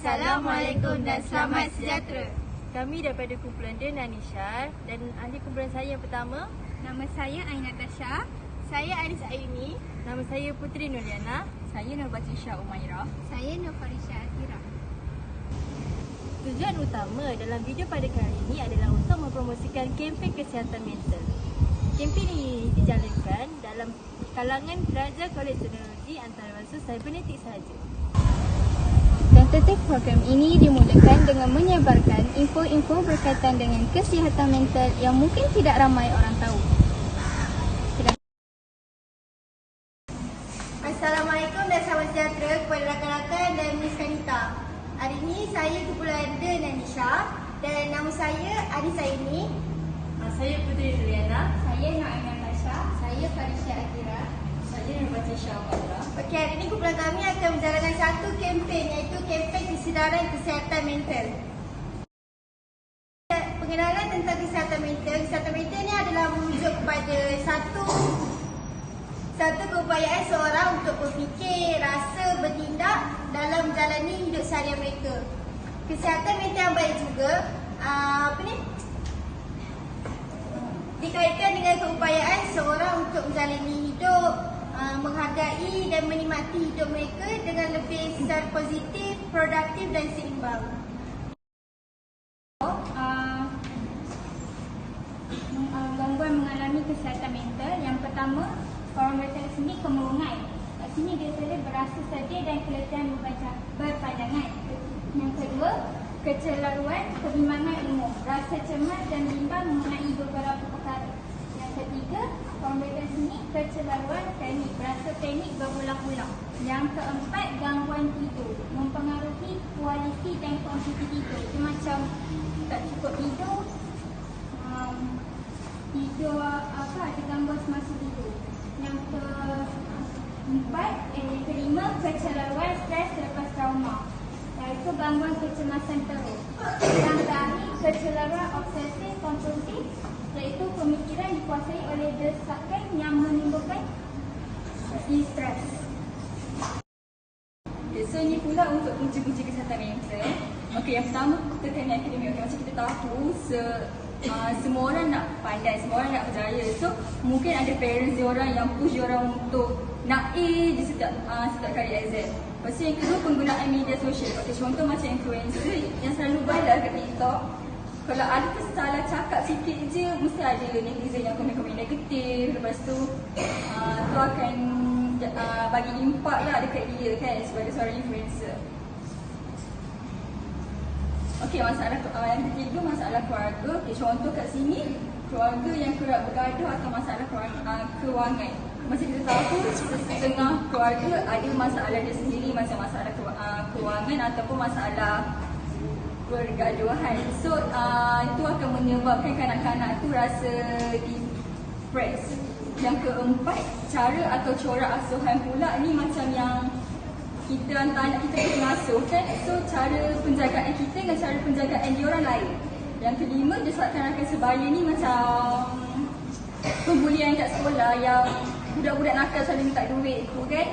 Assalamualaikum dan selamat sejahtera. Kami daripada kumpulan Den Anishar dan ahli kumpulan saya yang pertama. Nama saya Aina Tasha. Saya Anis Aini. Nama saya Putri Nurliana. Saya Nurbatisha Umairah. Saya Nurfarisha Atira. Tujuan utama dalam video pada kali ini adalah untuk mempromosikan kempen kesihatan mental. Kempen ini dijalankan dalam kalangan pelajar Kolej Teknologi Antarabangsa Cybernetik sahaja. Tentatif program ini dimulakan dengan menyebarkan info-info berkaitan dengan kesihatan mental yang mungkin tidak ramai orang tahu. Assalamualaikum dan selamat sejahtera kepada rakan-rakan dan Miss Kanita. Hari ini saya kumpulan Den Anishar dan nama saya Anis Aini. Saya Putri Nurliana. Saya Aina Tasha. Saya Farisha Atira. Saya Nurbatisha Umairah. Okey, hari ini kumpulan kami akan menjalankan satu kempen iaitu kempen kesedaran kesihatan mental. Pengenalan tentang kesihatan mental. Kesihatan mental ni adalah merujuk kepada satu keupayaan seorang untuk berfikir, rasa, bertindak dalam menjalani hidup seharian mereka. Kesihatan mental yang baik juga dikaitkan dengan keupayaan seorang untuk menjalani hidup, menghargai dan menikmati hidup mereka dengan lebih secara positif, produktif dan seimbang. Gangguan mengalami kesihatan mental. Yang pertama, orang mereka sini kemurungan. Kat sini dia selalu berasa sedih dan keletihan berpandangan. Yang kedua, kecelaruan kebimbangan umum, rasa cemas dan bimbang mengenai beberapa perkara. Yang ketiga, orang mereka sini kecelaruan panik, berasa panik berulang-ulang. Yang keempat, gangguan tidur, mempengaruhi kualiti dan kuantiti tidur. Dia macam tak cukup tidur, ada gangguan semasa tidur. Yang kelima, kecelaruan stres selepas trauma, iaitu gangguan kecemasan terus. Yang terakhir, kecelaruan obsesif kompulsif, iaitu pemikiran dikuasai oleh desakan yang menimbulkan stres. Okay, so ni pula untuk punca-punca kesihatan mental. Okey, yang pertama tekanan akademik. Macam kita tahu semua orang nak pandai, semua orang nak berjaya. So mungkin ada parents diorang yang push diorang untuk nak A je setiap kali exam. Lepas tu yang kedua, penggunaan media sosial. Okay, contoh macam influencer yang selalu balas kat TikTok. Kalau ada tersalah cakap sikit je, mesti ada netizen yang komen-komen negatif. Lepas tu tu akan bagi impak lah dekat dia kan sebagai seorang influencer. Okey, masalah yang ketiga, masalah keluarga. Okey, contoh kat sini, keluarga yang kerap bergaduh atau masalah kewangan. Macam kita tahu, setengah keluarga ada masalah dia sendiri, macam masalah kewangan ataupun masalah pergaduhan. So, itu akan menyebabkan kanak-kanak tu rasa depressed. Yang keempat, cara atau corak asuhan pula ni macam yang kita hantar anak kita ke pengasuh kan. So, cara penjagaan kita dengan cara penjagaan dia orang lain. Yang kelima, desakan rakan sebaya ni macam pembulian kat sekolah yang budak-budak nakal selalu minta duit tu kan.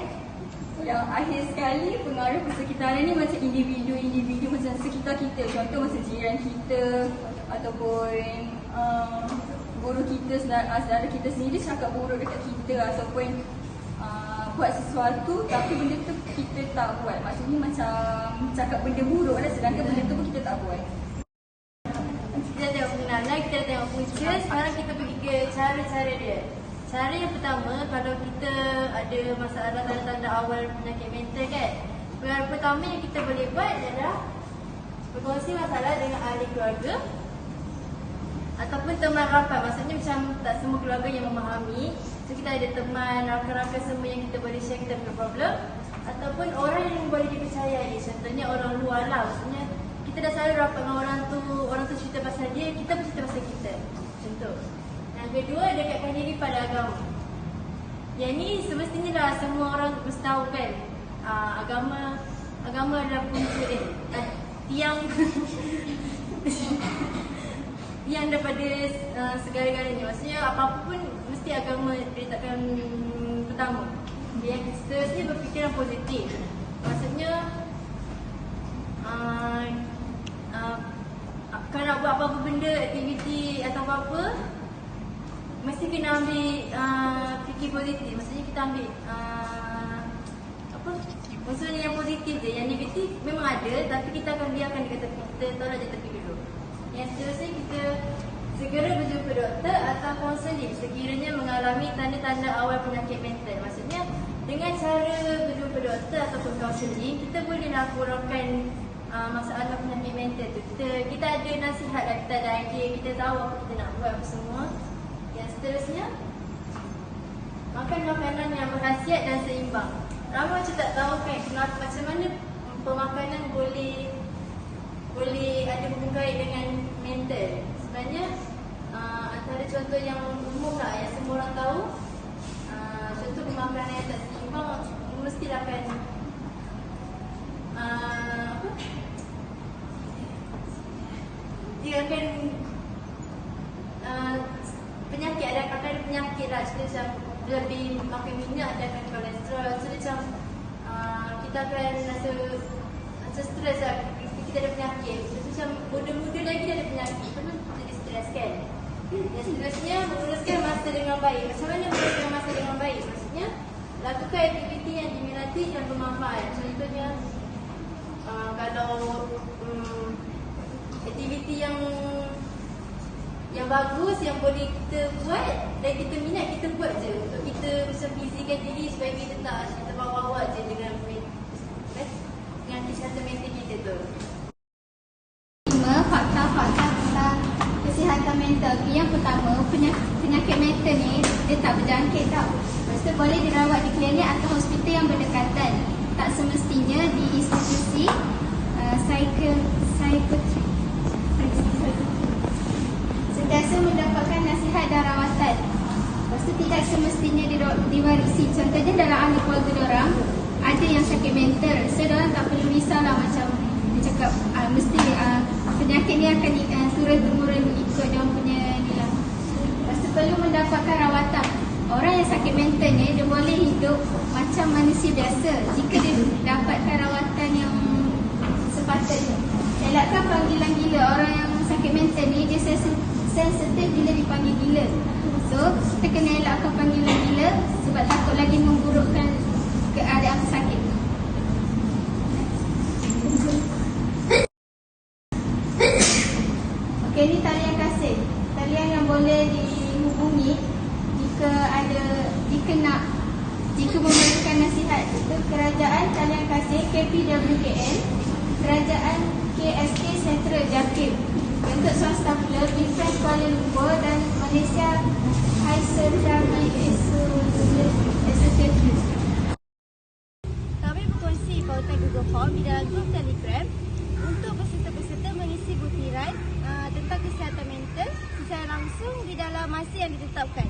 Yang akhir sekali, pengaruh persekitaran ni macam individu-individu macam sekitar kita. Contoh macam jiran kita ataupun guru kita, saudara kita sendiri cakap buruk dekat kita ataupun buat sesuatu tapi benda tu kita tak buat. Maksudnya macam cakap benda buruk lah sedangkan benda tu pun kita tak buat. Kita dah tengok pengenalan, kita dah tengok punca. Sekarang kita pergi ke cara-cara dia. Cara yang pertama, kalau kita ada masalah tanda-tanda awal penyakit mental kan, perkara pertama yang kita boleh buat adalah berkongsi masalah dengan ahli keluarga ataupun teman rapat. Maksudnya macam tak semua keluarga yang memahami. So kita ada teman, rakan-rakan semua yang kita boleh share kita punya problem. Ataupun orang yang boleh dipercayai. Contohnya orang luar lah. Maksudnya kita dah selalu rapat dengan orang tu cerita pasal dia, kita pun cerita pasal kita. Contoh. Yang kedua, dekatkan diri pada agama. Yang ni semestinya lah semua orang mesti tahu kan. Agama adalah punca tiang yang daripada segala-galanya. Maksudnya apa-apa pun mesti agama diletakkan pertama. Yang seterusnya berfikiran positif. Maksudnya nak buat apa-apa benda, aktiviti atau apa-apa, mesti kena ambil fikir positif. Maksudnya kita ambil apa? Maksudnya yang positif je. Yang negatif memang ada, tapi kita akan biarkan dekat tepi. Kita tolak je tepi dulu. Yang seterusnya kita segera berjumpa doktor atau konseling sekiranya mengalami tanda-tanda awal penyakit mental. Maksudnya dengan cara berjumpa doktor ataupun konseling, kita boleh laporkan masalah penyakit mental tu. Kita ada nasihat lah, kita ada idea, kita tahu apa kita nak buat apa semua. Yang seterusnya, makan makanan yang berkhasiat dan seimbang. Ramai macam tak tahu kan kenapa, macam mana pemakanan boleh ada hubungan kait dengan mental. Sebenarnya antara contoh yang umum lah yang semua orang tahu, contoh pemakanan yang tak seimbang mestilah akan apa? Dia akan penyakit, akan ada penyakit lah. Jadi macam lebih makan minyak dia akan kolesterol. So macam kita akan rasa stres lah, kita ada penyakit. So macam muda-muda lagi dia ada penyakit, kan jadi stres kan. Dan seterusnya menguruskan masa dengan baik. Macam mana menguruskan masa dengan baik? Maksudnya lakukan aktiviti yang diminati dan bermanfaat. Contohnya kalau aktiviti yang bagus yang boleh kita buat dan kita minat, kita buat je untuk kita macam fizikan diri supaya kita tak terbawa-bawa je dengan kesihatan mental kita tu. 5 fakta-fakta tentang kesihatan mental. Yang pertama, penyakit mental ni dia tak berjangkit tau. Maksudnya boleh dirawat di klinik atau hospital yang berdekatan. Tak semestinya di institusi psikiatri. Sentiasa mendapatkan nasihat dan rawatan. Lepas tu tidak semestinya diwarisi. Contohnya dalam ahli keluarga diorang ada yang sakit mental. So diorang tak perlu risaulah macam dia cakap mesti penyakit ni akan turun-temurun ikut diorang punya ni lah. Lepas tu perlu mendapatkan rawatan. Orang yang sakit mental ni dia boleh hidup macam manusia biasa jika dia dapatkan rawatan yang sepatutnya. Elakkan panggilan gila. Orang yang sakit mental ni dia sensitif bila dipanggil gila. So kita kena elakkan panggilan gila sebab takut lagi memburukkan keadaan sakit. Okey, ni talian kasih. Talian yang boleh dihubungi jika memerlukan nasihat. Itu Kerajaan Talian Kasih KPWKN, Kerajaan KSK Sentral Jaktim. Untuk swasta pula Defense Kuala Lumpur dan Malaysia High Security Association. Kami berkongsi pautan Google Form di dalam grup Telegram untuk peserta-peserta mengisi butiran tentang kesihatan mental secara langsung di dalam masa yang ditetapkan.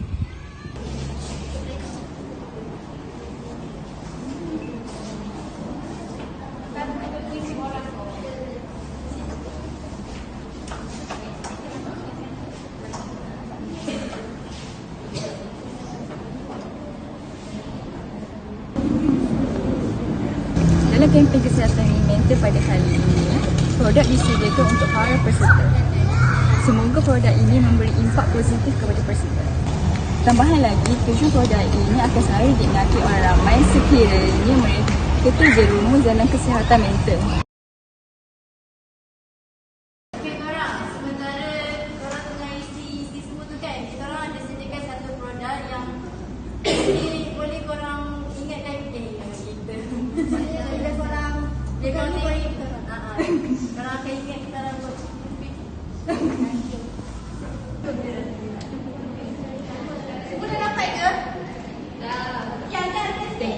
Dalam kempen kesihatan mental pada kali ini, produk disediakan untuk para peserta. Semoga produk ini memberi impak positif kepada peserta. Tambahan lagi, tujuan produk ini akan selalu diminati orang ramai sekiranya mereka terjerumus dalam kesihatan mental. Okay, korang, sementara korang tengah isi semua tu kan, korang ada sediakan satu produk yang boleh korang ingatkan kita. Bila korang korang akan ingat kita orang buat. Semua dah dapat ke? Dah. Yang kan resep?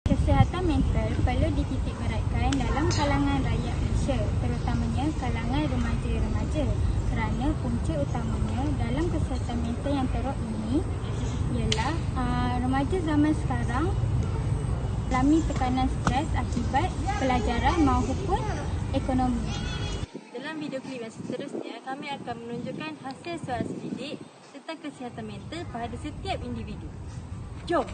Kesihatan mental perlu dititikberatkan dalam kalangan rakyat Malaysia, terutamanya kalangan remaja-remaja, kerana punca utamanya dalam kesihatan mental yang teruk ini ialah remaja zaman sekarang alami tekanan stres akibat pelajaran maupun ekonomi. Dalam video klip yang seterusnya, kami akan menunjukkan hasil suara selidik tentang kesihatan mental pada setiap individu. Jom!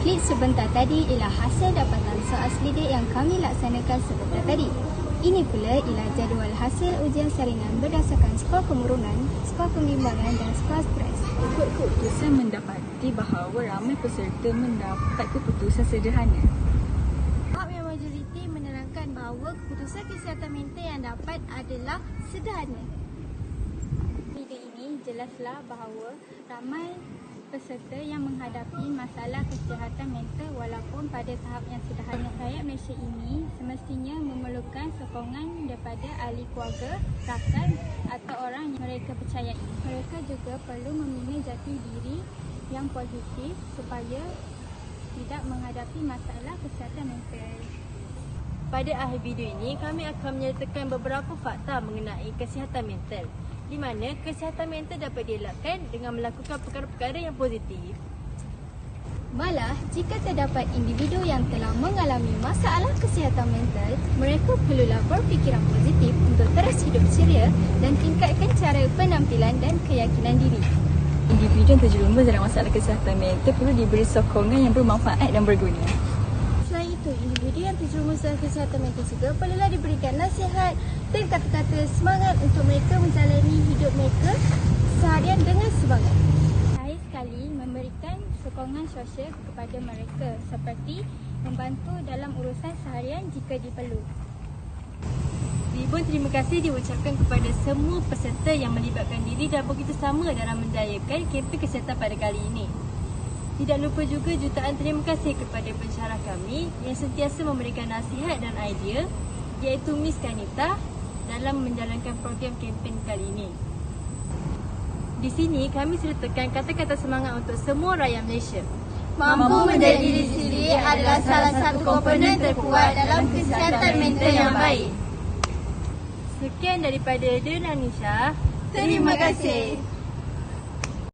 Klip sebentar tadi ialah hasil dapatan soal selidik yang kami laksanakan sebentar tadi. Ini pula ialah jadual hasil ujian saringan berdasarkan skor kemurungan, skor kebimbangan dan skor stres. Ikut keputusan mendapati bahawa ramai peserta mendapat keputusan sederhana. Tahap yang majoriti menerangkan bahawa keputusan kesihatan mental yang dapat adalah sederhana. Video ini jelaslah bahawa ramai peserta yang menghadapi masalah kesihatan mental walaupun pada tahap yang sederhana. Rakyat Malaysia ini semestinya memerlukan sokongan daripada ahli keluarga, rakan atau orang yang mereka percayai. Mereka juga perlu membina jati diri yang positif supaya tidak menghadapi masalah kesihatan mental. Pada akhir video ini, kami akan menyertakan beberapa fakta mengenai kesihatan mental, di mana kesihatan mental dapat dielakkan dengan melakukan perkara-perkara yang positif. Malah, jika terdapat individu yang telah mengalami masalah kesihatan mental, mereka perlulah berfikiran positif untuk terus hidup ceria dan tingkatkan cara penampilan dan keyakinan diri. Individu yang terjerumus dalam masalah kesihatan mental perlu diberi sokongan yang bermanfaat dan berguna. Selain itu, individu yang terjerumus dalam kesihatan mental juga perlulah diberikan nasihat dan kata-kata semangat untuk mereka menjalani hidup mereka seharian dengan semangat. Saya sekali memberikan sokongan sosial kepada mereka seperti membantu dalam urusan seharian jika diperlu. Ribuan terima kasih diucapkan kepada semua peserta yang melibatkan diri dan bekerjasama dalam menjayakan kempen kesihatan pada kali ini. Tidak lupa juga jutaan terima kasih kepada pensyarah kami yang sentiasa memberikan nasihat dan idea, iaitu Miss Kanita dalam menjalankan program kempen kali ini. Di sini kami sertakan kata-kata semangat untuk semua rakyat Malaysia. Mampu menjadi diri sendiri adalah salah satu komponen terkuat dalam kesihatan mental yang baik. Sekian daripada Dena Nisha. Terima kasih.